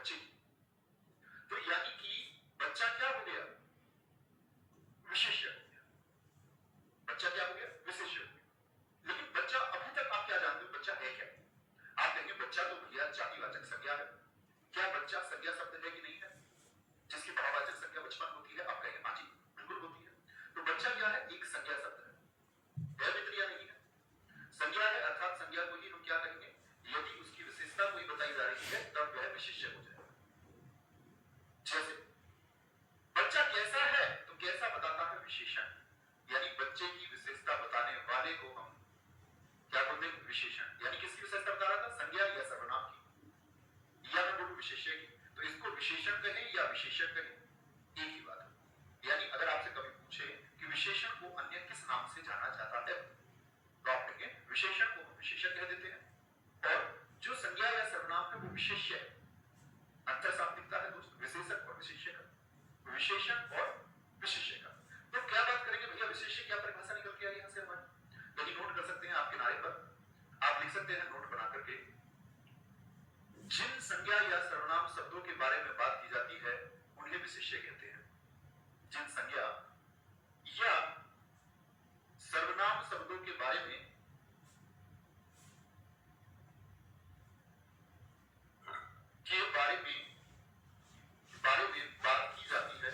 बच्चे की। तो यानी कि बच्चा क्या हो गया? विशेष्य हो गया। बच्चा क्या हो गया? विशेष्य हो गया। लेकिन बच्चा अभी तक आप क्या जानते हो बच्चा है क्या? आप कहेंगे बच्चा तो भैया जातिवाचक संज्ञा है। क्या बच्चा संज्ञा शब्द है कि नहीं है? जिसकी भाववाचक संज्ञा बचपन होती है, आप कहेंगे हाँ जी बिल्कुल होती है। तो बच्चा क्या है? एक संज्ञा शब्द है मित्र या नहीं है? संज्ञा है, अर्थात संज्ञा को ही हम क्या कहेंगे? यदि उसकी विशेषता कोई बताई जा रही है तब वह विशेष्य हो जाएगा। जैसे बच्चा कैसा है तो कैसा बताता है? विशेषण। यानी बच्चे की विशेषता बताने वाले को हम क्या बोलते हैं? विशेषण। यानी किसकी विशेषता बता रहा था? संज्ञा या सर्वनाम की, या मैं बोलूं विशेष्य की, तो इसको विशेषण कहें या विशेषण कहें, एक ही बात है। यानी अगर आपसे कभी पूछे कि विशेषण को अन्य किस नाम से जाना जाता है तो आप कहेंगे विशेषण को हम विशेषण कह देते हैं, और जो संज्ञा या सर्वनाम है वो विशेष्य है। अंतर साफ दिखता है दोस्तों, विशेषण और विशेष्य का, विशेषण और विशेष्य का। तो क्या बात करेंगे भैया? विशेष्य क्या परिभाषा निकल के आई यहां से हमारी? यदि नोट कर सकते हैं आप किनारे पर, आप लिख सकते हैं नोट बना करके, जिन संज्ञा या सर्वनाम शब्दों के बारे में बात की जाती है उन्हें विशेष्य कहते हैं। जिन संज्ञा या सर्वनाम शब्दों के बारे में बात की जाती है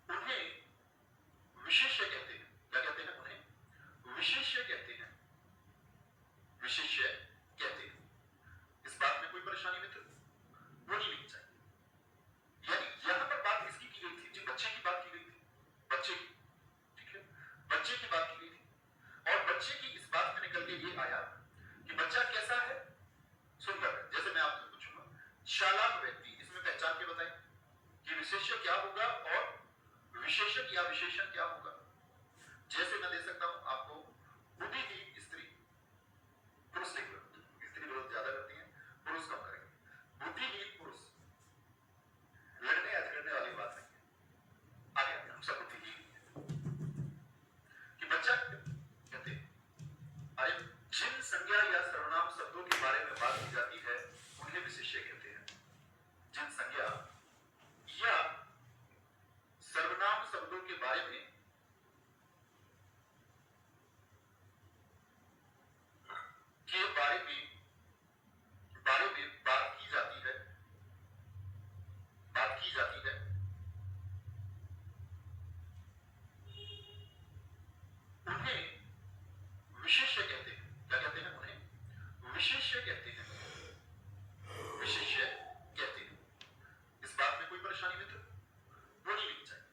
उन्हें विशेष्य कहते हैं। क्या कहते हैं? उन्हें विशेष्य कहते हैं। विशेष्य कहते हैं। इस बात में कोई परेशानी मित्र होनी नहीं चाहिए। यानी यहां पर बात किसकी की गई थी? जी बच्चे की बात की गई थी, बच्चे की, ठीक है, बच्चे की बात की गई थी। और बच्चे की इस बात में निकल के ये आया कि बच्चा कैसा है? सुंदर है। जैसे मैं आपसे पूछूंगा चालाक व्यक्ति, इसमें पहचान के बताएं कि विशेष्य क्या होगा और विशेषक या विशेषण क्या होगा। जैसे मैं दे सकता हूं आपको बुद्धिहीन स्त्री, पुरुष लिख लो, स्त्री बहुत ज्यादा करती है, पुरुष कम करेंगे। बुद्धिहीन पुरुष, लड़ने या झगड़ने वाली बात नहीं है, आगे हम सब बुद्धिहीन कि बच्चा कहते हैं। अरे जिन संज्ञा या सर्वनाम शब्दों के बारे में बात की जाती है उन्हें विशेष्य कहते हैं। जिन संज्ञा या सर्वनाम शब्दों के बारे में बात की जाती है उन्हें विशेष्य कहते हैं। क्या कहते हैं? उन्हें विशेष्य कहते हैं। विशेष्य कहते हैं। इस बात में कोई परेशानी मित्र होनी नहीं चाहिए।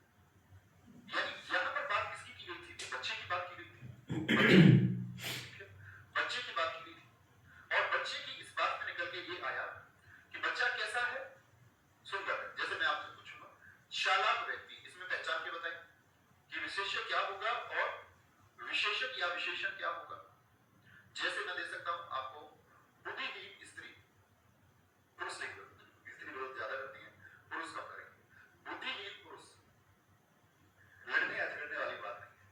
यानी यहां पर बात किसकी की गई थी? बच्चे की बात की गई थी, बच्चे की बात की गई थी। और बच्चे की इस बात में निकल के ये आया कि बच्चा कैसा है? सुंदर है। जैसे मैं आपसे पूछूंगा चालाक व्यक्ति, इसमें पहचान के बताएं कि विशेष्य क्या होगा और विशेषक या विशेषण क्या होगा। जैसे मैं दे सकता हूं आपको बुद्धिहीन स्त्री, पुरुष लिख लो, स्त्री बहुत ज्यादा करती है, पुरुष कम करेंगे। बुद्धिहीन पुरुष, लड़ने या झगड़ने वाली बात नहीं है,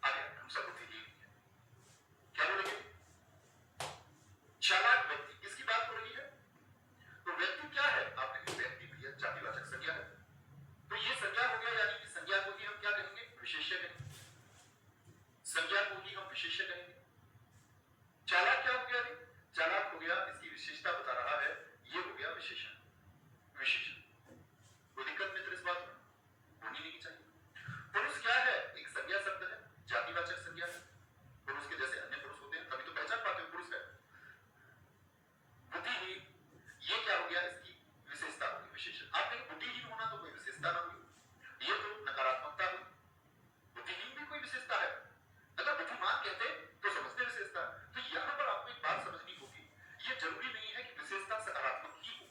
आगे हम सब बुद्धिहीन हैं। क्या बोलेंगे? चालाक व्यक्ति, किसकी बात हो रही है? तो व्यक्ति क्या है? आपने व्यक्ति भैया जातिवाचक संज्ञा है, तो ये संज्ञा हो गया। यानी कि संज्ञा को ही हम क्या कहेंगे? विशेष्य कहेंगे। संज्ञा को ही हम विशेष्य कहेंगे। चालाक क्या हो गया? चालाक हो गया, इसकी विशेषता बता रहा है, ये हो गया विशेषण। विशेषण कोई दिक्कत मित्र इस बात में होनी नहीं चाहिए। पुरुष क्या है? एक संज्ञा शब्द है, जातिवाचक संज्ञा है। पुरुष के जैसे अन्य पुरुष होते हैं, तभी तो पहचान पाते हो पुरुष है। बुद्धिहीन, ये क्या हो गया? इसकी विशेषता होगी, विशेषण। आप कहें बुद्धिहीन होना तो कोई विशेषता ना हुई, ये तो नकारात्मकता हुई। बुद्धिहीन भी कोई विशेषता है। अगर बुद्धिमान कहते तो समझते विशेषता। तो यहां पर आपको एक बात समझनी होगी, ये जरूरी नहीं है कि विशेषता सकारात्मक ही हो,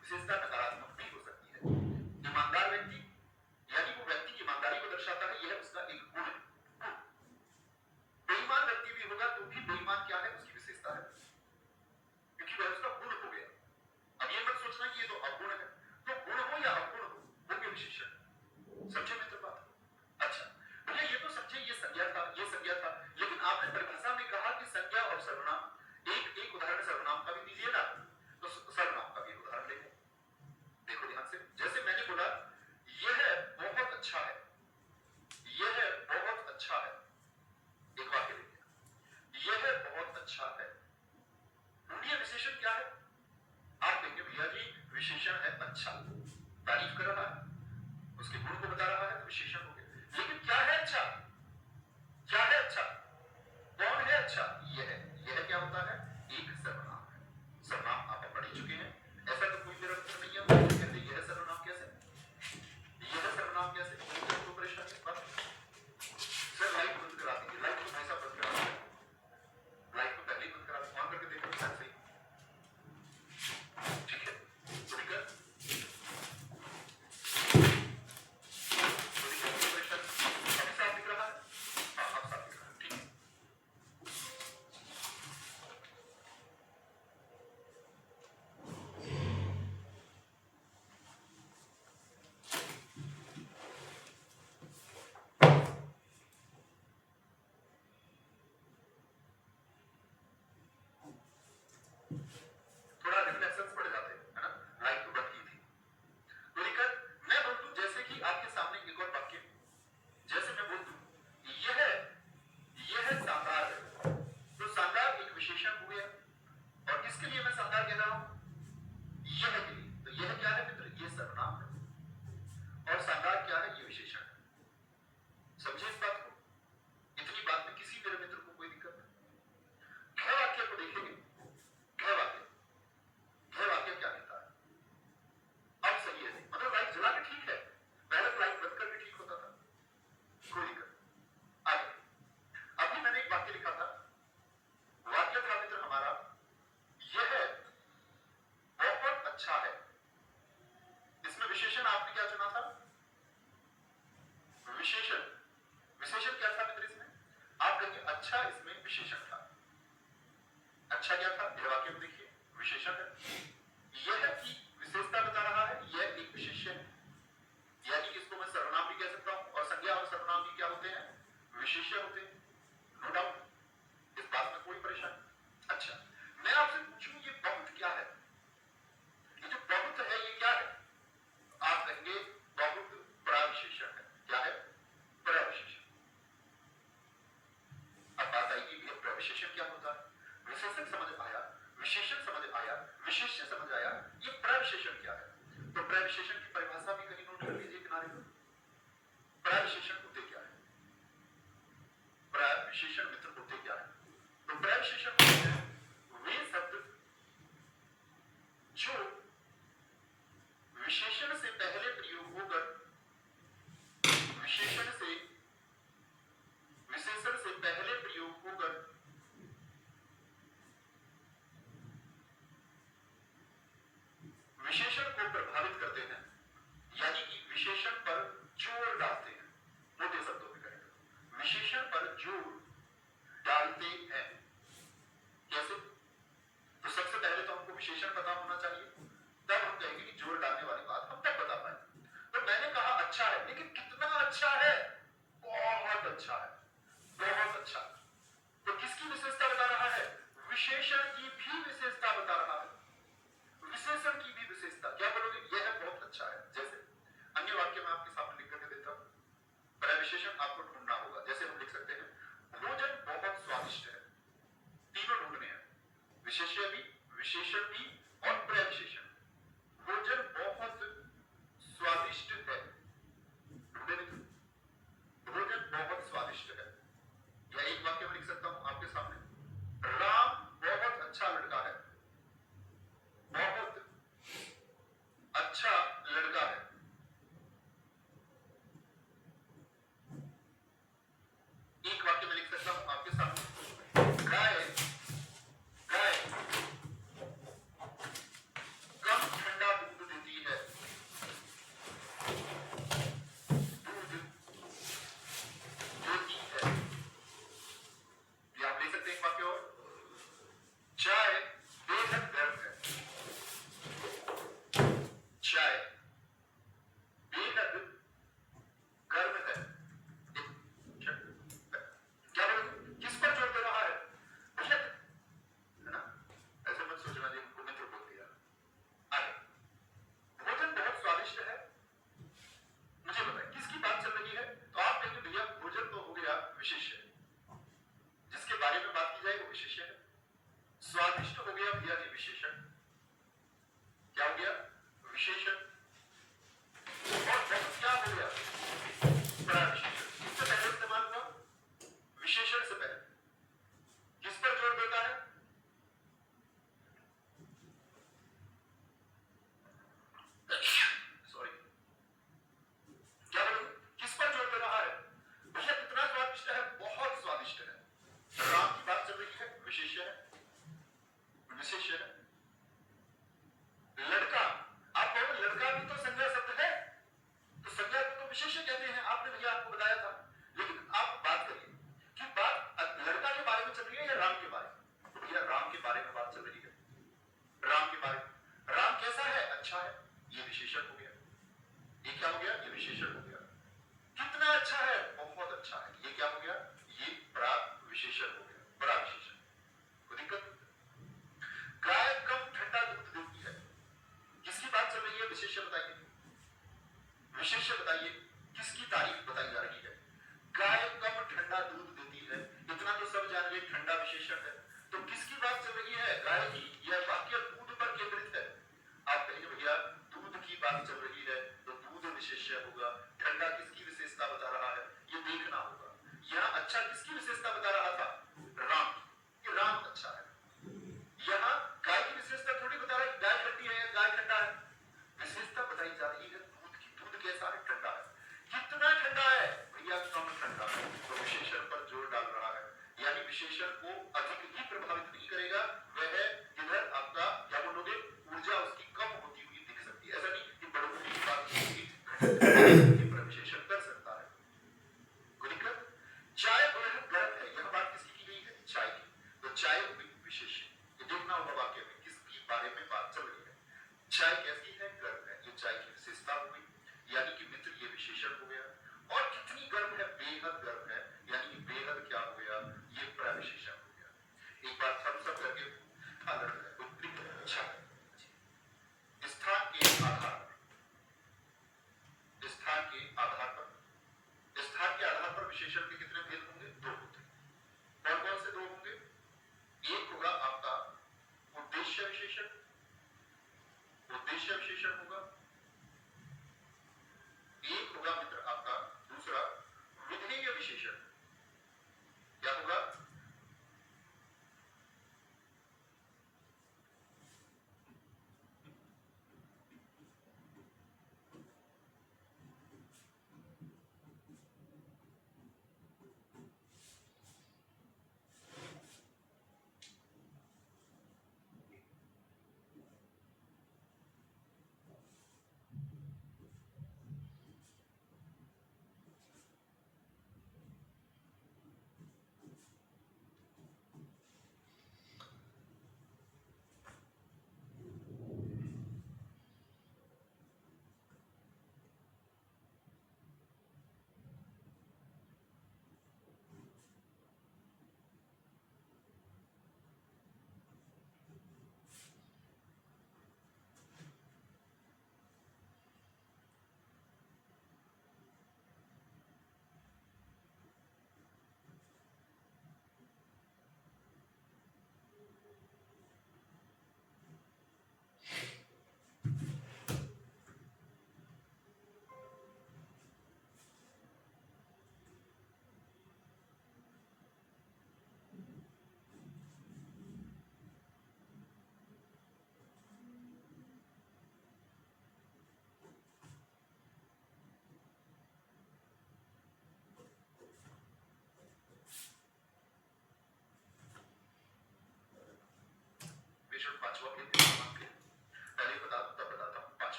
विशेषता नकारात्मक भी हो सकती है। ईमानदार व्यक्ति, यानी वो व्यक्ति की ईमानदारी को दर्शाता है, यह उसका एक गुण है। बेईमान व्यक्ति भी होगा तो भी बेईमान क्या है? उसकी विशेषता है, क्योंकि वह उसका गुण हो गया। अब ये मत सोचना कि ये तो अवगुण है, तो गुण हो या अवगुण हो, वो भी विशेषण। समझे मित्र बात? अच्छा भैया ये तो समझे, ये संज्ञा था, ये संज्ञा था, अच्छा इसमें विशेषण था। अच्छा क्या था? मेरे वाक्य में देखिए, विशेषण है। यह की विशेषता बता रहा है, यह एक विशेष्य है, यानी कि इसको मैं सर्वनाम भी कह सकता हूं, और संज्ञा और सर्वनाम भी क्या होते हैं? विशेष्य होते हैं, नो डाउट, इस बात में कोई परेशानी। अच्छा, मैं आपसे पूछूं ये बहुत क्या है? ये जो बहुत है ये क्या है? आप कहेंगे बहुत प्रविशेषण है। क्या है? प्रविशेषण। अब बात आएगी कि प्रविशेषण क्या होता है? विशेषण समझ आया, विशेषण समझ आया, विशेष्य समझ आया, ये प्रविशेषण क्या है? तो प्रविशेषण की परिभाषा भी कहीं नोट कर लीजिए किनारे पर। प्रविशेषण होते क्या है? प्रविशेषण मित्र होते क्या है? तो प्रविशेषण होते हैं वे शब्द जो विशेषण से पहले प्रयोग होकर विशेषण से पहले प्रयोग होकर विशेषण को प्रभावित करते हैं, यानी कि विशेषण पर जोर डालते हैं। मोटे शब्दों में कहें तो विशेषण पर जोर डालते हैं। कैसे? तो सबसे पहले तो हमको विशेषण पता होना चाहिए, तब हम कहेंगे कि जोर डालने वाली बात हम तब बता पाएंगे। तो मैंने कहा अच्छा है, लेकिन कितना अच्छा है? बहुत अच्छा है, बहुत अच्छा। तो किसकी विशेषता बता रहा है? विशेषण की भी विशेषता बता रहा है, विशेषण की भी विशेषता। क्या बोलोगे? यह बहुत अच्छा है। जैसे अन्य वाक्य में आपके सामने लिख करके देता हूं, प्रविशेषण आपको ढूंढना होगा। जैसे हम लिख सकते हैं भोजन बहुत स्वादिष्ट है। तीनों ढूंढने हैं, विशेष्य भी, विशेषण भी और प्रविशेषण। भोजन बहुत स्वादिष्ट है, ढूंढे नहीं? भोजन बहुत स्वादिष्ट है। या एक वाक्य में लिख सकता हूं आपके सामने, राम बहुत अच्छा लड़का है, बहुत अच्छा लड़का है। एक वाक्य में लिख सकता हूं आपके सामने, गाय कम ठंडा दूध देती है, दूध देती है। आप ले सकते हैं एक वाक्य और, चाय बेहद गर्म है, चाय बेहद गर्म है। क्या बोलोगे? किस पर जोर दे रहा है? बेहद, है ना? ऐसे मत सोचना जी हमको मित्र बोल दिया। आगे, भोजन बहुत स्वादिष्ट है। मुझे बताइए किसकी बात चल रही है? तो आप कहेंगे भैया भोजन तो हो गया विशेष्य, जिसके बारे में बात की जाए वो विशेष्य है। स्वादिष्ट हो गया भैया जी विशेषण। क्या हो गया? विशेषण। और बहुत क्या हो गया? प्रविशेषण। किससे पहले इस्तेमाल हुआ? विशेषण से पहले। किस पर जोर देता है? सॉरी, क्या बोलोगे? किस पर जोर दे रहा है? भैया कितना स्वादिष्ट है? बहुत स्वादिष्ट है। राम की बात चल रही है, विशेष्य है, विशेष्य है। लड़का, आप कहोगे लड़का भी तो संज्ञा शब्द है, तो संज्ञा को तो विशेष्य कहते हैं, आपने भैया आपको बताया था। लेकिन आप बात करिए कि बात लड़का के बारे में चल रही है या राम के बारे में? तो भैया राम के बारे में बात चल रही है, राम के बारे में। राम कैसा है? अच्छा है, ये विशेषण हो गया। ये क्या हो गया? ये विशेषण हो गया। कितना अच्छा है? बहुत अच्छा है, ये क्या हो गया? ये प्राग विशेषण हो गया, बड़ा विशेषण। कोई दिक्कत? गाय कम ठंडा दूध देती है, किसकी बात चल रही है? विशेष्य बताइए, विशेष्य बताइए, किसकी तारीफ बताई जा रही है? गाय कम ठंडा दूध देती है, इतना तो सब जान गए ठंडा विशेषण है। तो किसकी बात चल रही है? गाय की। यह वाक्य दूध पर केंद्रित है। आप कहेंगे भैया दूध की बात चल रही है तो दूध विशेष्य होगा, ठंडा किसकी विशेषता बता रहा है ये देखना होगा। यहाँ अच्छा किसकी विशेषता बता रहा था? राम की, कि राम अच्छा है। यहाँ गाय की विशेषता थोड़ी बता रहा है गाय ठंडी है या गाय ठंडा है, विशेषता बताई जा रही है दूध की। दूध कैसा है? ठंडा है। कितना ठंडा है? भैया कम ठंडा है। तो विशेषण पर जोर डाल रहा है, यानी विशेषण को अधिक ही प्रभावित नहीं करेगा। वह इधर आपका क्या बोलोगे, ऊर्जा उसकी कम होती हुई दिख सकती है। ऐसा नहीं कि बढ़ोतरी की बात होगी, प्रविशेषण कर सकता है। कोई दिक्कत? चाय बेहद गर्म है, यह बात किसकी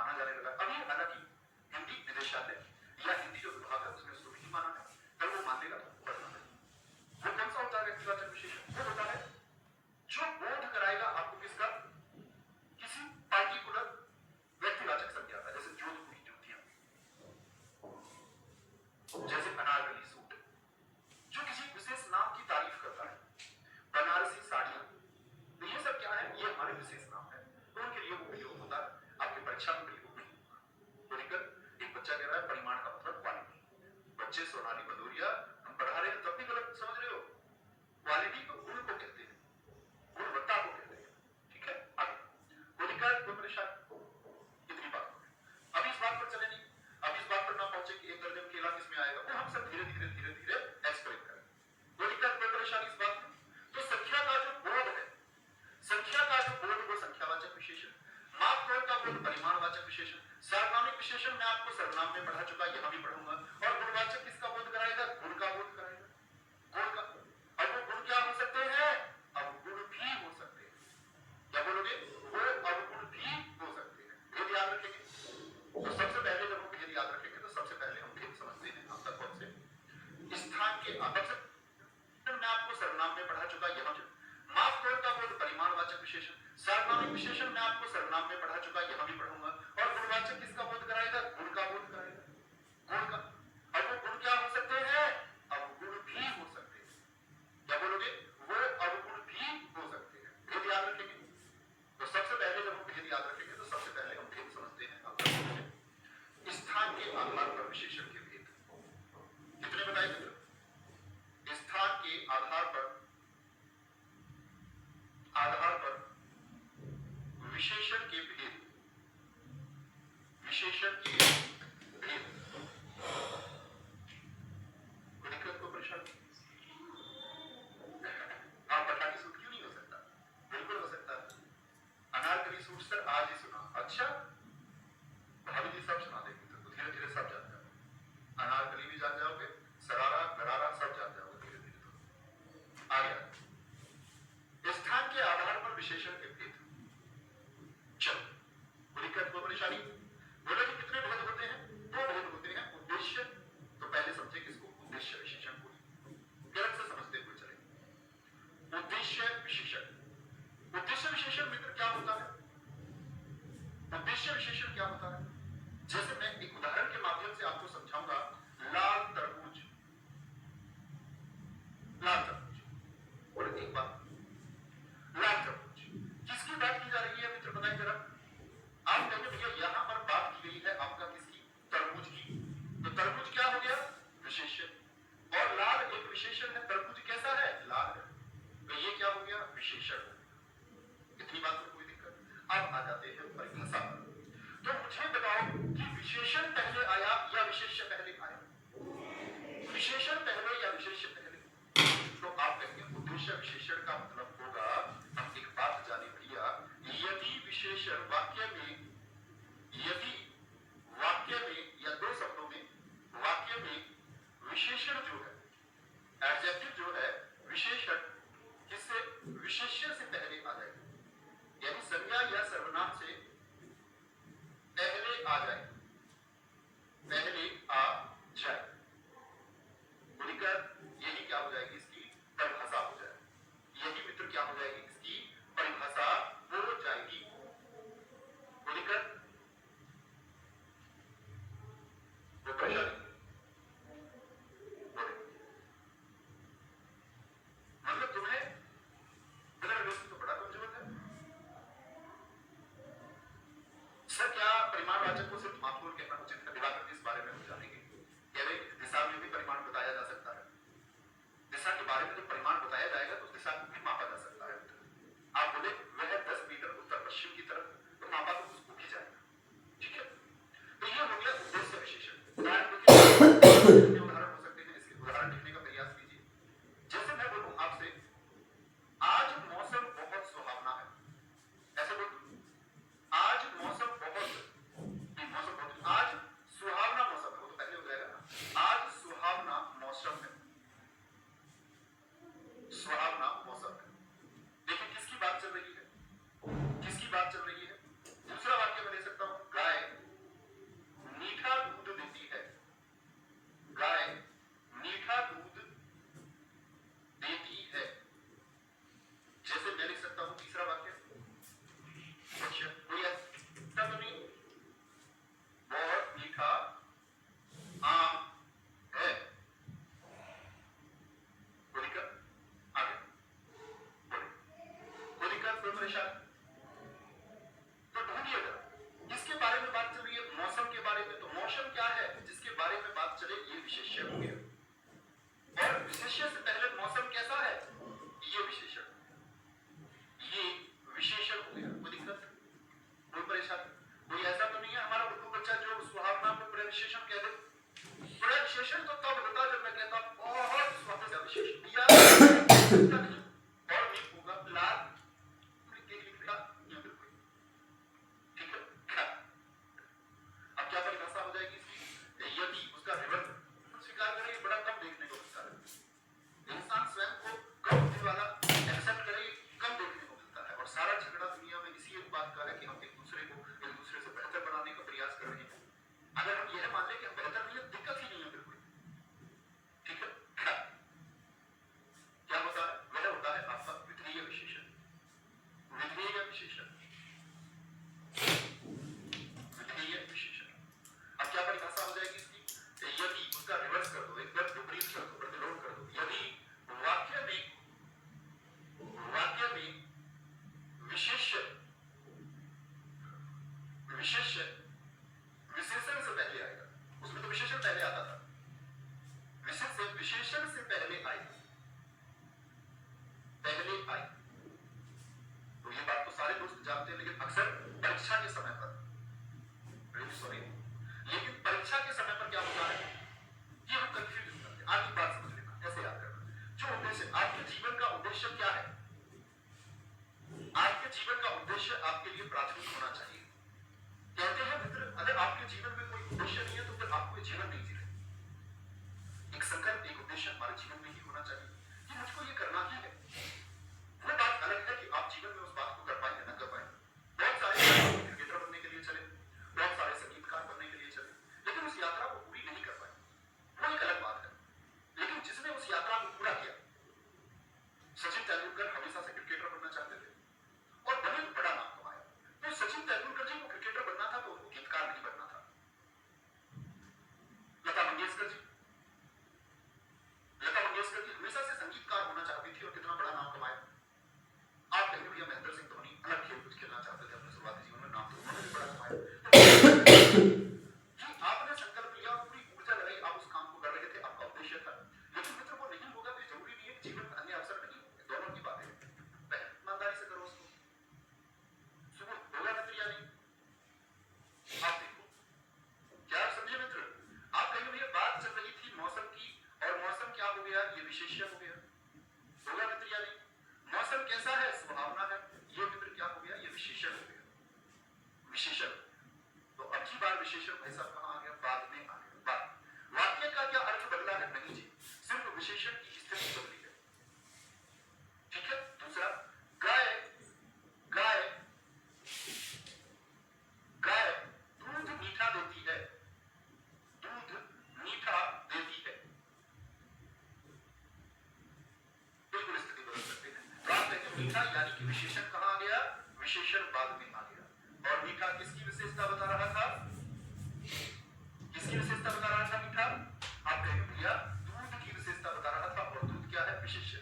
माना जाने लगा। अभी हालांकि हिंदी निदेशालय या हिंदी जो विभाग है उसने उसको नहीं माना है, कल वो मान लेगा पढ़ना है। वो कौन सा होता है व्यक्तिवाचक विशेषण? वो होता है जो बोध कराएगा आपको किसका, किसी पार्टिकुलर व्यक्तिवाचक संज्ञा का, जैसे जोधपुरी जूतियां, जैसे अनारकली सूट, जो किसी विशेष नाम की तारीफ करता है, बनारसी साड़ियां, तो ये सब क्या है, ये हमारे विशेष नाम है, तो उनके लिए वो प्रयोग होता है, आपकी परीक्षा में प्रयोग नहीं होगा। तो लेकर एक बच्चा कह रहा है परिमाण का मतलब क्वालिटी। बच्चे सोनाली भदौरिया हम पढ़ा रहे हैं तब भी गलत समझ रहे हो। क्वालिटी तो गुण को कहते हैं, गुणवत्ता को कहते हैं, ठीक है। आगे कोई दिक्कत, कोई परेशानी? इतनी बात हो गई। अब इस बात पर चले नहीं, अब इस बात पर ना पहुंचे कि एक दर्जन केला किसमें आएगा, वो हम सब धीरे धीरे धीरे धीरे एक्सप्लेन करें। कोई दिक्कत, कोई परेशानी इस बात में? तो संख्या का जो बोध है, संख्या का जो बोध वो संख्यावाचक विशेषण, माप तोल का बोध परिमाणवाचक विशेषण, सार्वनामिक विशेषण मैं आपको सर्वनाम में पढ़ा चुका, यहां भी पढ़ूंगा। और गुणवाचक किसका बोध कराएगा? गुण का बोध कराएगा, गुण का। अब वो गुण क्या हो सकते हैं? अवगुण भी हो सकते हैं। क्या बोलोगे? वो अवगुण भी हो सकते हैं। भेद याद रखेंगे। तो सबसे पहले जब हम भेद याद रखेंगे तो सबसे पहले हम भेद समझते हैं। हम तक कौन से स्थान के आदर से मैं आपको सर्वनाम में पढ़ा चुका, यहां माप तोल का बोध परिमाणवाचक विशेषण, सार्वनामिक विशेषण मैं आपको सर्वनाम में पढ़ा चुका, यहां भी पढ़ूंगा। और गुणवाचक किसका बोध कराएगा? गुण का बोध कराएगा, गुण का। और वो गुण क्या हो सकते हैं? अवगुण भी हो सकते हैं। क्या बोलोगे? वो अवगुण भी हो सकते हैं। भेद याद रखेंगे। तो सबसे पहले जब हम भेद याद रखेंगे तो सबसे पहले हम भेद समझते हैं। अब स्थान के आधार पर विशेषण के भेद कितने बताए मित्र? स्थान के आधार पर विशेषण के भेद, विशेषण के भेद। कोई दिक्कत, कोई परेशानी? आप पठानी सूट क्यों नहीं हो सकता? बिल्कुल हो सकता है। अनारकली सूट सर आज ही सुना। अच्छा, भाभी जी सब सुना देंगे तो धीरे धीरे सब जान जाओगे। अनारकली भी जान जाओगे, सरारा गरारा सब जान जाओगे धीरे धीरे। तो आ गया स्थान के आधार पर विशेषण के भेद। चलो, कोई दिक्कत, कोई परेशानी? बोले कि कितने भेद होते हैं? दो भेद होते हैं। उद्देश्य, तो पहले समझे किसको? उद्देश्य विशेषण को। गलत से समझते हुए चले। उद्देश्य विशेषण, उद्देश्य विशेषण मित्र क्या होता है? उद्देश्य विशेषण क्या होता है? जैसे मैं एक उदाहरण के माध्यम से आपको समझाऊंगा। लाल तरबूज, लाल तरबूज। और एक बात, लाल तरबूज किसकी बात की जा रही है मित्र, बताइए जरा। आप कहेंगे भैया यहां पर बात की गई है आपका किसकी? तरबूज की। तो तरबूज क्या हो गया? विशेषण। और लाल एक विशेषण है। तरबूज कैसा है? लाल है। तो ये क्या हो गया? विशेषण। इतनी बात में कोई दिक्कत? अब आ जाते हैं परिभाषा। तो मुझे बताओ कि विशेषण पहले आया या विशेष्य पहले आया? विशेषण पहले या विशेष्य पहले? तो आप कहेंगे उद्देश्य विशेषण का मतलब होगा, हम एक बात जाने भैया, यदि विशेषण वाक्य में, यदि वाक्य में या दो शब्दों में, वाक्य में विशेषण जो है, एडजेक्टिव जो है, विशेषण किससे? विशेष्य से पहले आ जाए, यानी संज्ञा या सर्वनाम से पहले आ जाए, पहले आ जाए। बोलिकर यही क्या हो जाएगी? इसकी परिभाषा हो जाएगी। यही मित्र क्या हो जाएगी? इसकी परिभाषा हो जाएगी। बोलिकर वो परेशानी मतलब तुम्हें बिना व्यवस्थित तो बड़ा कमजोर है सर। क्या परिमाणवाचक को सिर्फ मापतोल कहना उचित है? दिवाकर इस बारे में हम जानेंगे। विशेषण कह दे। बड़ा विशेषण तो तब होता जब मैं कहता बहुत स्वादिष्ट विशेषण दिया और नहीं होगा लाल के लिखा या फिर कोई ठीक है खा। अब क्या परिभाषा हो जाएगी इसकी? यदि उसका रिवर्स स्वीकार करें, ये बड़ा कम देखने को मिलता है। इंसान स्वयं को कम बुद्धि वाला एक्सेप्ट करे, कम देखने को मिलता है। और सारा झगड़ा दुनिया में इसी एक बात का है कि हम एक दूसरे से बेहतर बनाने का प्रयास कर रहे हैं। अगर हम यह मान लें कि हम बेहतर नहीं है, दिक्कत ही नहीं है फिर कोई ठीक है खा। क्या होता है? वह होता है आपका विधेय विशेषण। विधेय विशेषण, विधेय विशेषण। अब क्या परिभाषा हो जाएगी इसकी? यदि उसका रिवर्स कर दो, एकदम विपरीत कर दो, प्रतिलोम कर दो। यदि वाक्य में विशेषण से पहले आएगा। उसमें तो विशेषण पहले आता था, विशेषण से पहले आई। तो ये बात तो सारे दोस्त जानते हैं, लेकिन अक्सर परीक्षा के समय पर लेकिन परीक्षा के समय पर क्या होता है कि हम कंफ्यूज हो जाते हैं। आप एक बात समझ लेना, ऐसे याद करना। जो उद्देश्य, आपके जीवन का उद्देश्य क्या है? आपके जीवन का उद्देश्य आपके लिए प्राथमिक होना चाहिए। कहते हैं मित्र, अगर आपके जीवन में कोई उद्देश्य नहीं है तो फिर आपको जीवन नहीं जी रहे। एक संकल्प, एक उद्देश्य हमारे जीवन में ही होना चाहिए कि मुझको ये करना ही है। वो बात अलग है कि आप जीवन में उस बात को कर पाए या न कर पाए। बहुत सारे क्रिकेटर बनने के लिए चले, बहुत सारे संगीतकार बनने के लिए चले, लेकिन उस यात्रा को पूरी नहीं कर पाए, वो एक अलग बात है। लेकिन जिसने उस यात्रा को पूरा किया, सचिन तेंदुलकर हमेशा से क्रिकेटर बनना चाहते थे और बने तो बड़ा नाम कमाया। तो सचिन तेंदुलकर जी को क्रिकेटर बनना था तो उनको गीतकार नहीं बनना था। लता मंगेशकर जी हमेशा से संगीतकार होना चाहती थी और कितना बड़ा नाम कमाया। आप कहेंगे भैया महेंद्र सिंह धोनी अलग खेल कुछ खेलना चाहते थे अपने शुरुआती जीवन में, नाम तो उन्होंने भी बड़ा कमाया। जी आपने संकल्प लिया, पूरी ऊर्जा लगाई, आप उस काम को कर रहे थे, आपका उद्देश्य था। लेकिन मित्र वो नहीं होगा तो जरूरी नहीं है कि जीवन में अन्य अवसर नहीं होंगे। दोनों की बात है, ईमानदारी से करो उसको। सुबह होगा मित्र या नहीं? आप देखो, क्या आप समझे मित्र? आप कहेंगे भैया बात चल रही थी मौसम की, और मौसम क्या हो गया? ये विशेष्य हो गया। होगा मित्र या नहीं? मौसम कैसा है? सुहावना है। ये मित्र क्या हो गया? ये विशेषण हो गया। विशेषण तो अच्छी बार विशेषण भाई साहब कहां आ गया? बाद में आ गया। बाद वाक्य का क्या अर्थ बदला है? नहीं जी, सिर्फ विशेषण की स्थिति बदली है। ठीक है। दूसरा, गाय गाय गाय दूध मीठा देती है, दूध मीठा देती है। बिल्कुल स्थिति बदल सकते हैं। तो आप कहेंगे मीठा यानी कि विशेषण कहां आ गया? विशेषण बाद में आ गया। और मीठा किसकी विशेषता बता रहा था? किसकी विशेषता बता रहा था मीठा? आप कहेंगे भैया दूध की विशेषता बता रहा था, और दूध क्या है? विशेष्य।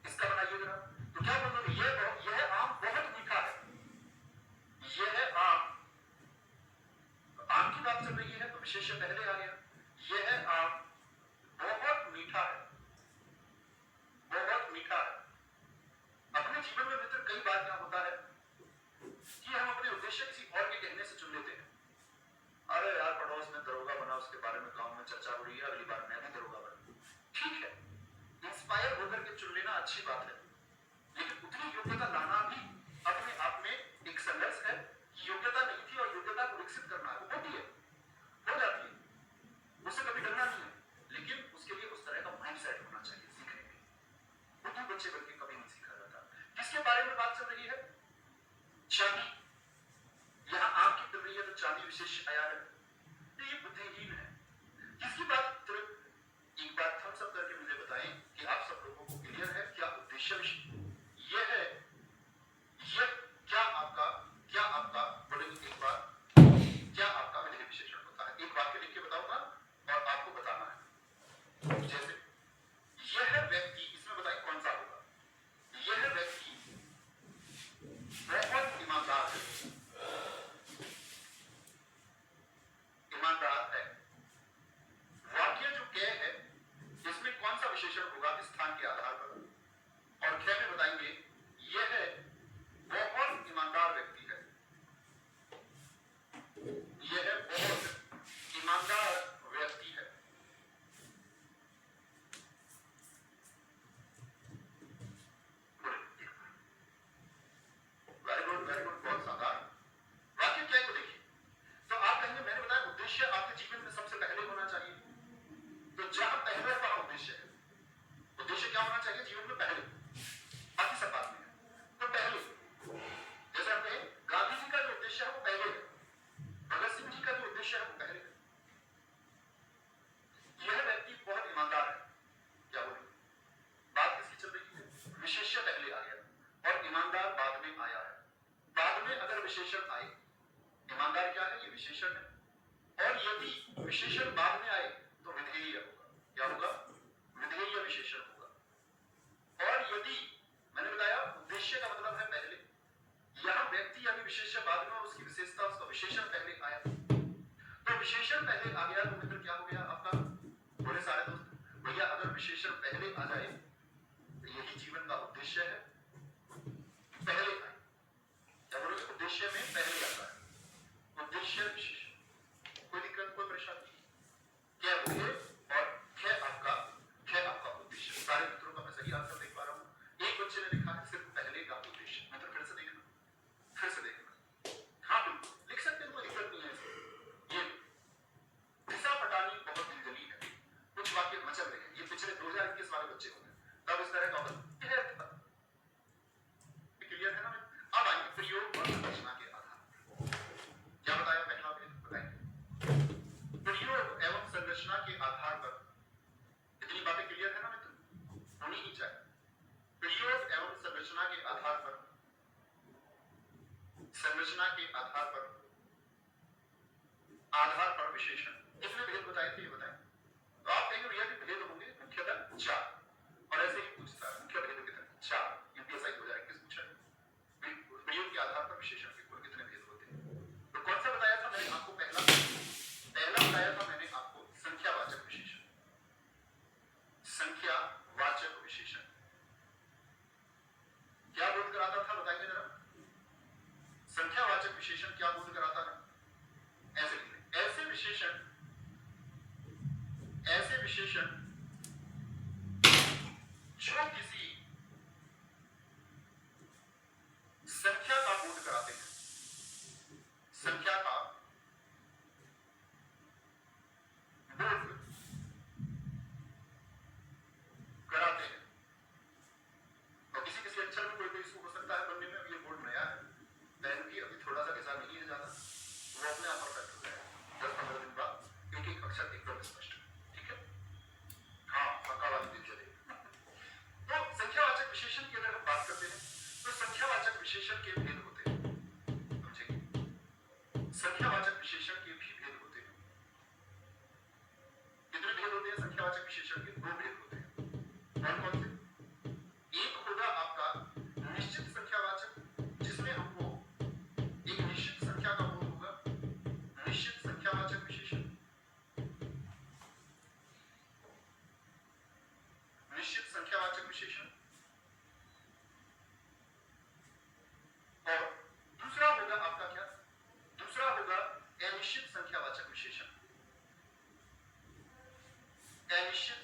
इसका बनाइए जरा। तो क्या बोलोगे? यह आम बहुत मीठा है। यह आम की बात चल रही है तो विशेष्य पहले आ गया। यह आम बहुत मीठा है, बहुत मीठा है। अपने जीवन में मित्र कई बार क्या होता है कि हम अपने उद्देश्य किसी और के कहने से चुन लेते हैं। अरे यार पड़ोस में दरोगा बना, उसके बारे में गांव में चर्चा हो रही है, अगली बार मैं भी दरोगा बनूं। ठीक है, इंस्पायर होकर के चुन लेना अच्छी बात है, लेकिन उतनी योग्यता लाना भी अपने आप में एक संघर्ष है कि योग्यता नहीं थी और योग्यता को विकसित करना है। वो होती है, हो जाती है, उससे कभी डरना नहीं है, लेकिन उसके लिए उस तरह का माइंडसेट होना चाहिए सीखने में। बुद्धू बच्चे बन के कभी नहीं सीखा जाता। किसके बारे में बात चल रही है? चांदी। यहां आम की चल रही है तो चांदी विशेष आया है। तो ये बुद्धिहीन है। किसकी बात? एक बात हम सब करके मुझे बताएं कि आप सब लोगों को क्लियर है क्या उद्देश्य यह है? यह क्या आपका बोलेंगे एक बार, क्या आपका विधेय विशेषण होता है? एक वाक्य लिख के बताऊंगा और आपको बताना है। जैसे यह व्यक्ति, इसमें बताइए कौन सा होगा? यह व्यक्ति बहुत ईमानदार है। विशेषण है, और यदि विशेषण बाद में आए तो विधेय होगा। क्या होगा? विधेय विशेषण होगा। और यदि मैंने बताया उद्देश्य का मतलब है पहले, यहां व्यक्ति यानी विशेष्य बाद में और उसकी विशेषता उसका विशेषण पहले आया, तो विशेषण पहले आ गया तो मित्र क्या हो गया आपका? बोले सारे दोस्त भैया अगर विशेषण पहले आ जाए तो यही जीवन का उद्देश्य है, पहले आए। क्या बोलोगे? उद्देश्य में पहले आता है, उद्देश्य विशेषण। कोई दिक्कत, कोई परेशानी? क्या बोले? और क्या आपका उद्देश्य। सारे मित्रों का मैं सही आंसर देख पा रहा हूं। एक बच्चे ने लिखा है सिर्फ पहले का उद्देश्य। मित्र फिर से देखना, फिर से देखना। हाँ बिल्कुल लिख सकते हैं, कोई दिक्कत नहीं है इसमें। ये दिशा पटानी बहुत दिलजली है, कुछ वाक्य मचल रहे हैं। ये पिछले 2021 वाले बच्चे होंगे, तब इस तरह का होगा। क्लियर है ना? अब आइए प्रयोग और संरचना के आधार। क्या बताया? पहला भेद बताएंगे। प्रयोग एवं संरचना के आधार पर इतनी बातें क्लियर है ना मित्र? होनी ही चाहिए। प्रयोग एवं संरचना के आधार पर, संरचना के आधार पर, आधार पर विशेषण। कितने भेद बताए थे ये बताएं? तो आप कहेंगे भैया कि भेद होंगे मुख्यतः 4, और ऐसे ही पूछता है मुख्य भेद कितने? 4। यूपीएसआई 2021 पूछा है प्रयोग के आधार पर विशेषण के कुल कितने भेद होते हैं। तो कौन सा बताया था मैंने आपको? पहला बताया था मैंने आपको संख्यावाचक विशेषण। संख्यावाचक विशेषण क्या बोध कराता था बताइए जरा? संख्यावाचक विशेषण क्या बोध कराता है? ऐसे ऐसे विशेषण, ऐसे विशेषण जो किसी संख्या का बोध कराते हैं, संख्या का बोध कराते हैं। और किसी किसी अक्षर में कोई कोई इसको हो सकता है बनने में, ये बोर्ड नया है, पैन भी अभी थोड़ा सा किसान नहीं है ज्यादा, वो अपने आप परफेक्ट हो जाएगा 10-15 दिन बाद, एक एक अक्षर एकदम स्पष्ट। ठीक है? हाँ पक्का वाली दिन चलेगी। तो संख्यावाचक विशेषण की अगर हम बात करते हैं तो संख्यावाचक विशेषण के भेद होते हैं, समझेंगे? संख्यावाचक विशेषण के भी भेद होते हैं। कितने भेद होते हैं संख्यावाचक विशेषण के? 2 भेद होते हैं। कौन कौन से? एक होगा आपका निश्चित संख्यावाचक, जिसमें हमको एक निश्चित संख्या का बोध होगा, निश्चित संख्यावाचक विशेषण। निश्चित संख्यावाचक विशेषण। और दूसरा होगा आपका क्या? दूसरा होगा अनिश्चित संख्यावाचक विशेषण। अनिश्चित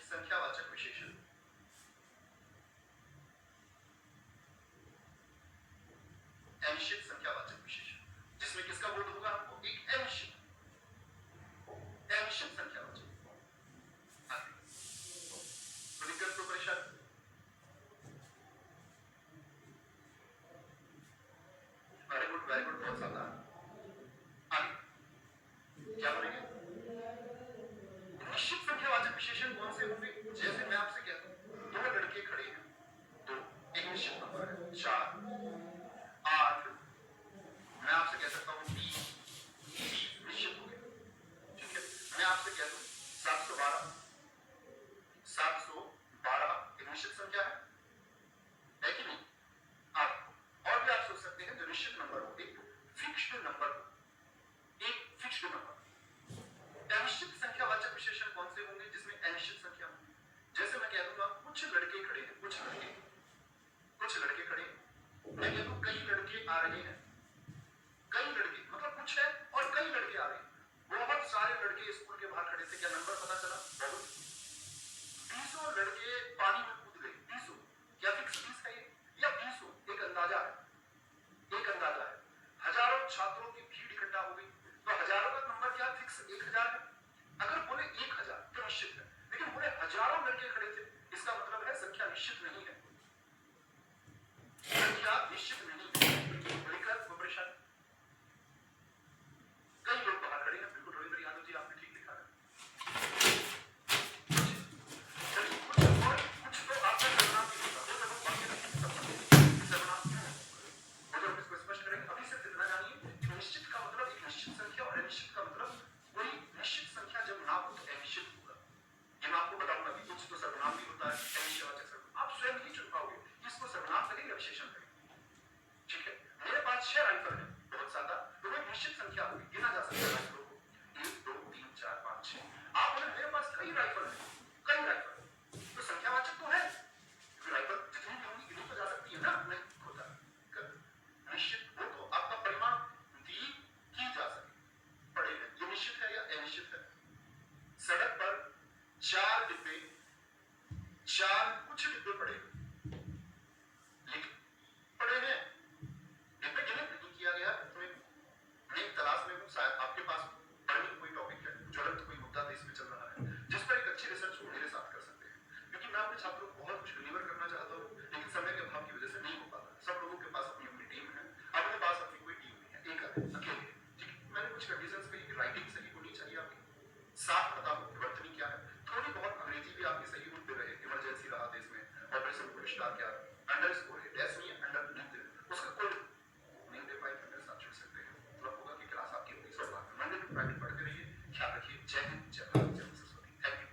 जय भारत, जय सरस्वती। Thank you.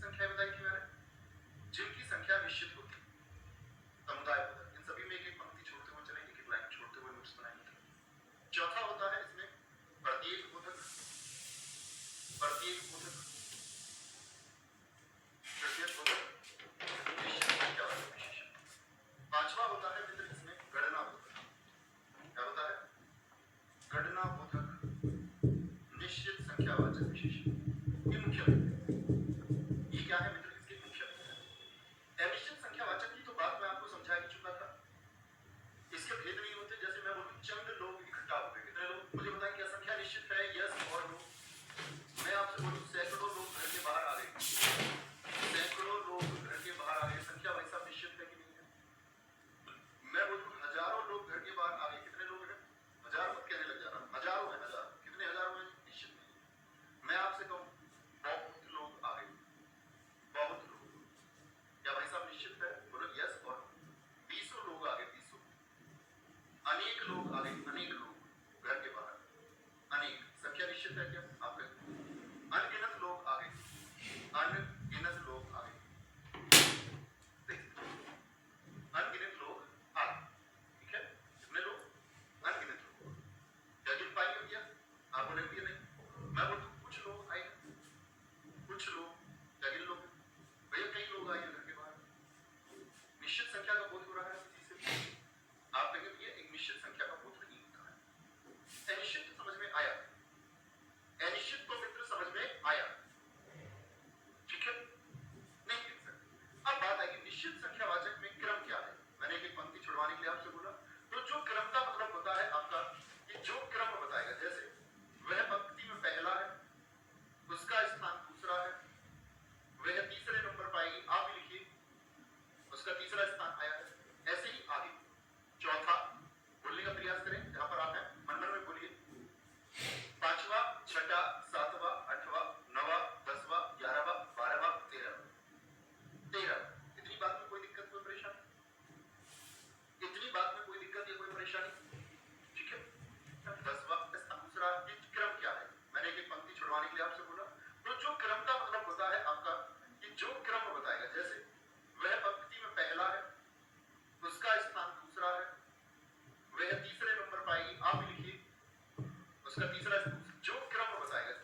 संख्या बताई थी मैंने, जिनकी संख्या निश्चित होती है, समुदाय होता है, इन सभी में एक एक पंक्ति छोड़ते हुए चलेंगे, एक एक लाइन छोड़ते हुए नोट्स बनाएंगे। चौथा होता है इसमें प्रत्येक बोधक, प्रत्येक बोधक, प्रत्येक बोधक, निश्चित संख्यावाचक विशेषण। पांचवा होता है मित्र इसमें गणना बोधक। क्या होता है? गणना बोधक, निश्चित संख्यावाचक विशेषण। ये मुख्य है। ये क्या है मित्र? इसके मुख्य है। अनिश्चित संख्यावाचक की तो बात मैं आपको समझा ही चुका था। इसके भेद नहीं होते। जैसे मैं बोलूं चंद लोग इकट्ठा हो गए, कितने लोग? मुझे बताएं क्या संख्या निश्चित है? यस और नो? मैं आपसे बोलूं सैकड़ों लोग घर के बाहर आ गए, सैकड़ों लोग घर के बाहर आ गए, संख्या भाई साहब निश्चित है कि नहीं है? मैं बोलूं हजारों लोग घर के बाहर आ गए, कितने लोग हैं? हजार मत कहने लग जा रहा, हजारों है, हजार। कितने हजारों हैं? निश्चित नहीं। मैं आपसे कहूं बहुत लोग आ गए, बहुत लोग, क्या भाई साहब निश्चित है? बोलो यस और नो। 20 लोग आ गए, 20, अनेक लोग आ गए, अनेक लोग घर के बाहर, अनेक, संख्या निश्चित है क्या? आप कहें अनगिनत लोग आ गए, अनगिनत लोग आ गए, अनगिनत लोग आ गए, ठीक है? कितने लोग? अनगिनत लोग। क्या गिन पाएंगे भैया? आप बोलेंगे नहीं। मैं बोलता हूं कुछ लोग आए, कुछ लोग, क्या गिन लोग? भैया कई लोग आए घर के बाहर। निश्चित संख्या का बोध हो रहा है किसी से? आप कहेंगे भैया एक निश्चित संख्या का बोध नहीं होता है। अनिश्चित तो समझ में आया, अनिश्चित तो मित्र समझ में आया, ठीक है? नहीं गिन सकते। अब बात आएगी निश्चित संख्यावाचक में क्रम क्या है। मैंने एक पंक्ति छुड़वाने के लिए आपसे बोला, तो जो क्रम का मतलब होता है आपका, कि जो क्रम बताएगा, जैसे वह पंक्ति में पहला है, उसका स्थान दूसरा है, वह तीसरे नंबर पाएगी, आप भी लिखिए, उसका तीसरा स्थान आया है, ऐसे ही आगे चौथा बोलने का प्रयास करें, जहां पर आप हैं मन मन में बोलिए, पांचवा, छठा, सातवां, आठवां, नौवां, 10वां, 11वां, 12वां, 13वां। इतनी बात में कोई दिक्कत, कोई परेशानी? इतनी बात में कोई दिक्कत या कोई परेशानी? ठीक है? 10वां स्थान दूसरा, ये क्रम क्या है? मैंने एक पंक्ति छुड़वाने के लिए आपसे बोला, तो जो क्रम का मतलब होता है आपका, कि जो क्रम बताएगा, जैसे वह पंक्ति में पहला है, उसका स्थान दूसरा है, वह तीसरे नंबर पाएगी, आप भी लिखिए, उसका तीसरा स्थान, जो क्रम बताएगा।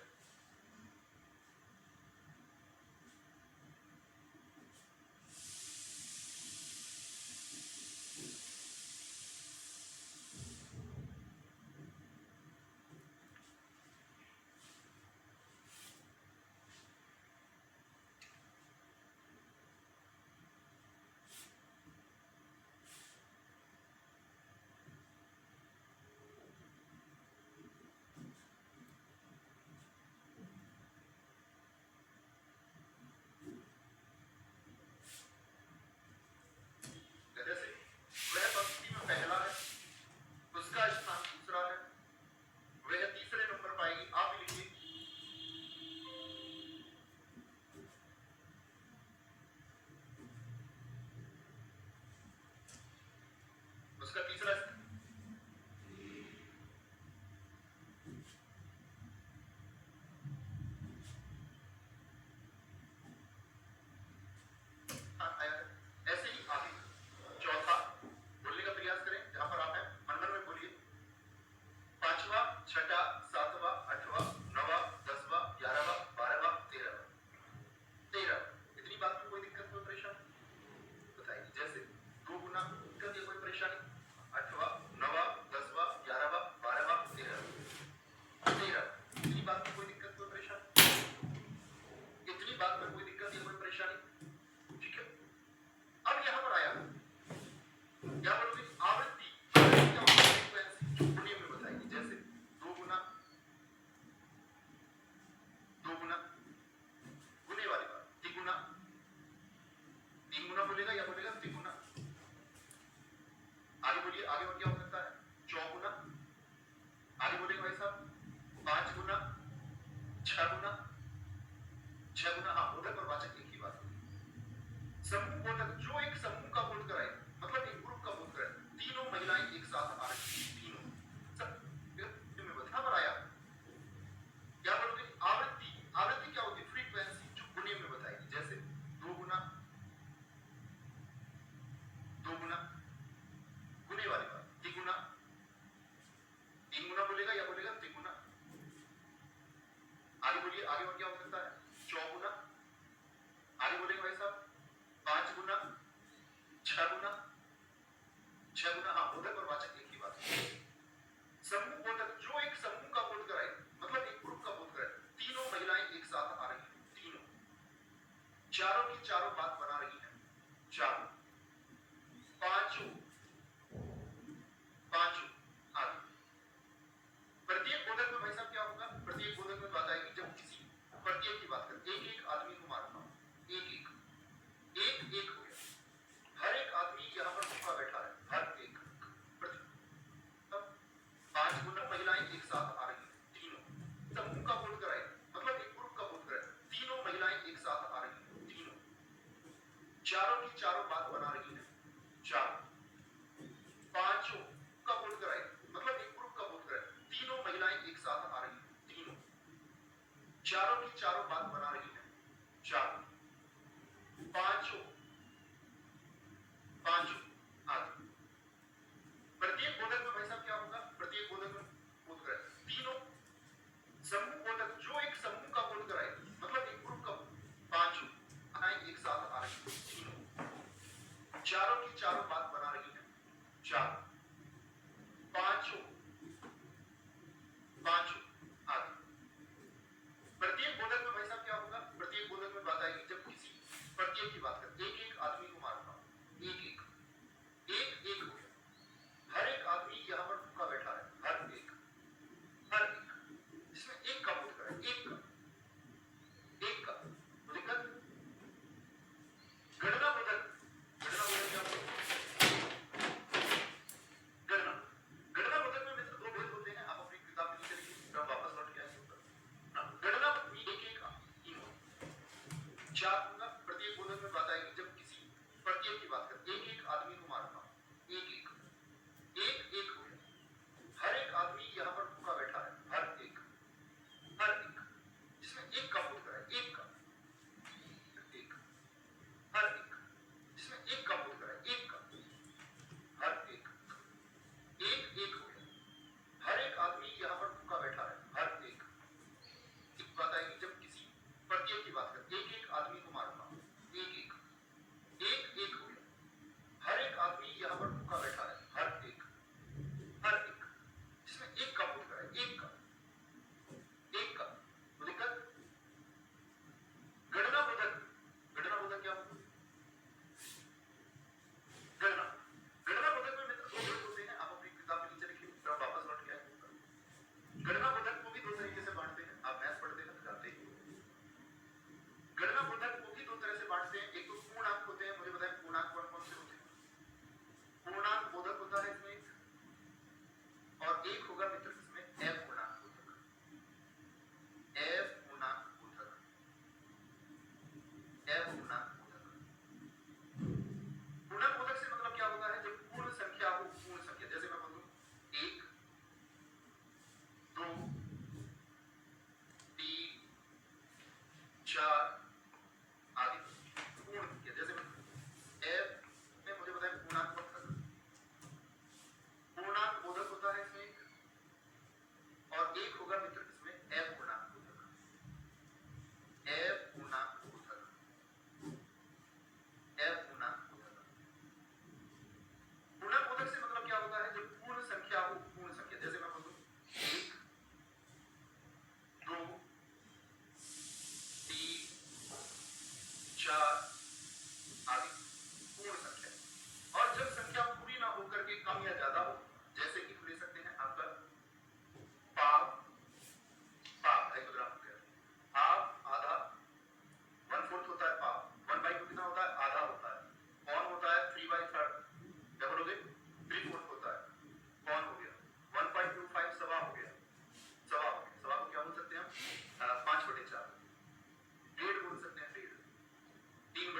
चारों की चारों बात बना रही है, चारों, पांचों, पांचों आदि। प्रत्येक बोधक में भाई साहब क्या होगा, प्रत्येक बोधक में बात आएगी जब किसी प्रत्येक की बात करें, एक एक आदमी को मारता हूं, एक एक, एक एक हो गया, हर एक आदमी यहां पर भूखा बैठा है, हर एक, तब 5 गुना महिलाएं एक साथ आ रही है, तीनों समूह का बोध कराएगा, मतलब एक ग्रुप का बोध कराएगा, तीनों महिलाएं एक साथ आ रही है, तीनों, चारों की चारों बात बना रही है, चारों, पांचों का बोध कराएगा, मतलब एक ग्रुप का बोध कराएगा, तीनों महिलाएं एक साथ आ रही है, तीनों, चारों की चारों बात बना रही है, चारों, पांचों, पांचों आदि। प्रत्येक बोधक में भाई साहब क्या होगा, प्रत्येक बोधक में बोध कराएगा, तीनों समूह बोधक, जो एक समूह का बोध कराएगा, मतलब एक ग्रुप का, पांचों एक साथ आ रही है, तीनों, चारों की चारों बात बना रही है, चारों, पांचों, पांचों आदि। प्रत्येक बोधक में भाई साहब क्या होगा, प्रत्येक बोधक में बात आएगी जब किसी प्रत्येक की बात करें, एक एक आदमी को मारता हूं, एक एक, एक एक हो गया, हर एक आदमी यहां पर भूखा बैठा है, हर एक, हर एक, इसमें एक का बोध करें, एक का, एक का, तो दिक्कत, गणना बोधक, गणना बोधक क्या होता है, गणना, गणना बोधक में मित्र दो भेद होते हैं, आप अपनी किताब में नीचे लिखिए, हम वापस लौट के आएंगे ऊपर। गणना में एक एक तीनों, चार होगा, प्रत्येक बोधक में बात आएगी जब किसी प्रत्येक की बात करें, एक एक आदमी को मारता हूं, एक एक, एक एक हो गया, हर एक आदमी यहां पर भूखा बैठा है, हर एक, हर एक, जिसमें एक का बोध कराए, एक का, एक, हर एक, जिसमें एक का बोध कराए, एक का, हर एक, एक एक हो गया, हर एक आदमी यहां पर भूखा बैठा है, हर एक, एक बात आएगी जब किसी प्रत्येक की बात करें, एक एक आदमी को मारता हूं, एक एक, एक एक हो गया, हर एक आदमी यहां पर भूखा बैठा है, हर एक, हर एक, जिसमें एक का बोध कराए, एक का, एक का, तो दिक्कत, गणना बोधक, गणना बोधक क्या होगा, गणना, गणना बोधक में मित्र दो भेद होते हैं, आप अपनी किताब में नीचे लिखिए, फिर हम वापस लौट के आएंगे। गणना बोधक को भी दो तरीके से बांटते हैं, आप मैथ पढ़ते हैं तो जानते ही, गणना बोधक को भी दो तरह से बांटते हैं, एक तो पूर्णांक होते हैं, मुझे बताएं पूर्णांक कौन कौन से होते हैं, पूर्णांक बोधक होता है इसमें, और एक होगा मित्र इसमें अपूर्णांक बोधक, अपूर्णांक बोधक, अपूर्णांक बोधक। पूर्णांक बोधक से मतलब क्या होता है, जब पूर्ण संख्या हो, पूर्ण संख्या, जैसे मैं बोलूं 1 2 3 4 आदि, पूर्ण संख्या, जैसे मैं f में मुझे बताएं पूर्णांक बोधक, पूर्णांक बोधक होता है इसमें एक, और एक होगा मित्र इसमें अपूर्णांक बोधक, अपूर्णांक बोधक, अपूर्णांक बोधक। पूर्णांक बोधक से मतलब क्या होता है, जब पूर्ण संख्या हो, पूर्ण संख्या, जैसे मैं बोलूं 1 2 3 4 आदि, पूर्ण संख्या, और जब संख्या पूरी ना होकर के कम या ज्यादा हो, जैसे कि ले सकते हैं आपका पाव, पाव हाइपोग्राफ हो गया, हाफ आधा, 1/4 होता है पाव, 1/2 कितना होता है, आधा होता है, कौन होता है 3/3, डबल हो गए 3/4 होता है, कौन हो गया 1.25 सवा हो गया, सवा हो गया, सवा को क्या बोल सकते हैं हम, 5/4, डेढ़ बोल सकते हैं, डेढ़, 3/4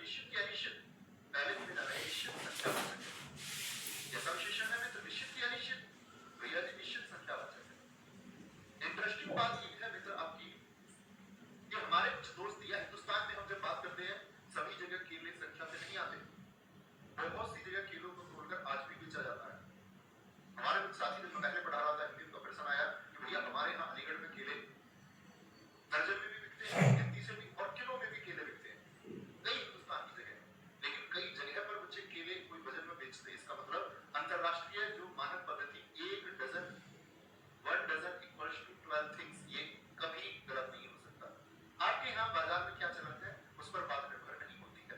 निश्चित की अनिश्चित, पहले भी मिला है निश्चित संख्यावाचक है। जैसा विशेषण है मित्र निश्चित की अनिश्चित, तो यह भी निश्चित संख्यावाचक है। इंटरेस्टिंग बात ये है मित्र आपकी कि हमारे कुछ दोस्त या हिंदुस्तान में हम जब बात करते हैं सभी जगह केले संख्या से नहीं आते, बहुत सी जगह केलों को तोड़कर आज भी बेचा जाता है। हमारे कुछ साथी जब मैं पहले पढ़ा रहा था हिंदी का प्रश्न आया कि भैया हमारे यहाँ अलीगढ़ में केले दर्जन में भी बिकते हैं, गिनती से भी, और किलो में भी केले बिकते हैं कई हिंदुस्तान की जगह, लेकिन कई जगह पर बच्चे केले कोई वजन में बेचते हैं। इसका मतलब अंतरराष्ट्रीय जो मानक पद्धति 1 डजन 1 डजन = 12 थिंग्स, ये कभी गलत नहीं हो सकता। आपके यहाँ बाजार में क्या चलन है उस पर बात निर्भर नहीं होती है,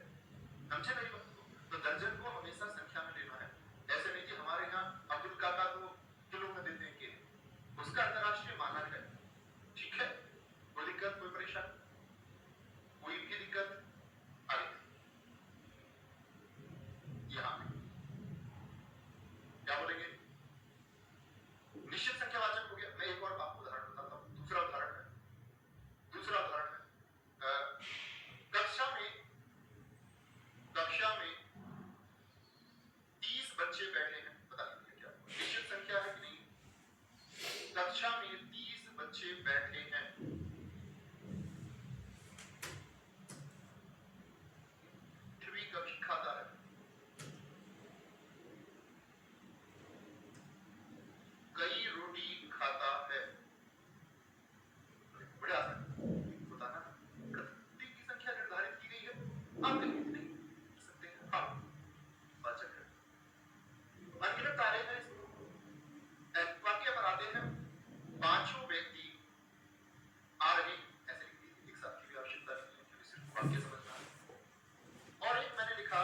समझे मेरी बात को? तो दर्जन को हमेशा संख्या में लेना है। ऐसे नहीं कि हमारे यहाँ अब्दुल काका को किलो में देते हैं केले, उसका अंतरराष्ट्रीय मानक है, ठीक है? कोई दिक्कत, कोई परेशानी, कोई भी दिक्कत आई यहाँ पे क्या बोलेंगे? निश्चित संख्यावाचक हो गया। मैं एक और आपको उदाहरण बताता हूँ। दूसरा उदाहरण है कक्षा में 30 बच्चे बैठे हैं, बता दीजिए क्या निश्चित संख्या है कि नहीं? कक्षा में 30 बच्चे बैठे हैं, फिर भी कभी खाता है, कई रोटी खाता है, बड़े आसान बताना। प्रत्येक की संख्या निर्धारित की गई है, आप कहीं नहीं सकते हैं, हाँ वाचक है। अनगिनत तारे हैं, वाक्य पर आते हैं। पांचों व्यक्ति आ रहे, ऐसे लिख एक साथ की भी आवश्यकता नहीं है क्योंकि सिर्फ वाक्य समझना है। और एक मैंने लिखा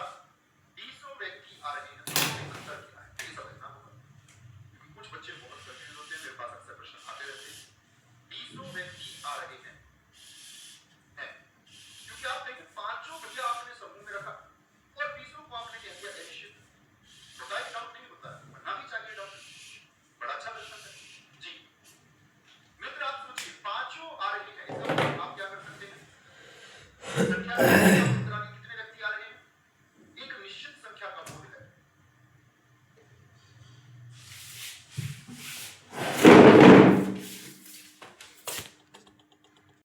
20 व्यक्ति आ रहे हैं, तो अंतर क्या है ये समझना होगा क्योंकि कुछ बच्चे बहुत कंफ्यूज होते हैं, मेरे पास अक्सर प्रश्न आते रहते हैं। 20 व्यक्ति आ रहे हैं क्योंकि आप देखिए पांचों भैया आपने समूह में रखा और 20 को आपने कह दिया अनिश्चित, तो कोई डाउट नहीं होता, बनना भी चाहिए डाउट। बड़ा अच्छा प्रश्न है जी मित्र। आप सोचिए पांचों आ रही है, इसका मतलब आप क्या कर सकते हैं? संख्या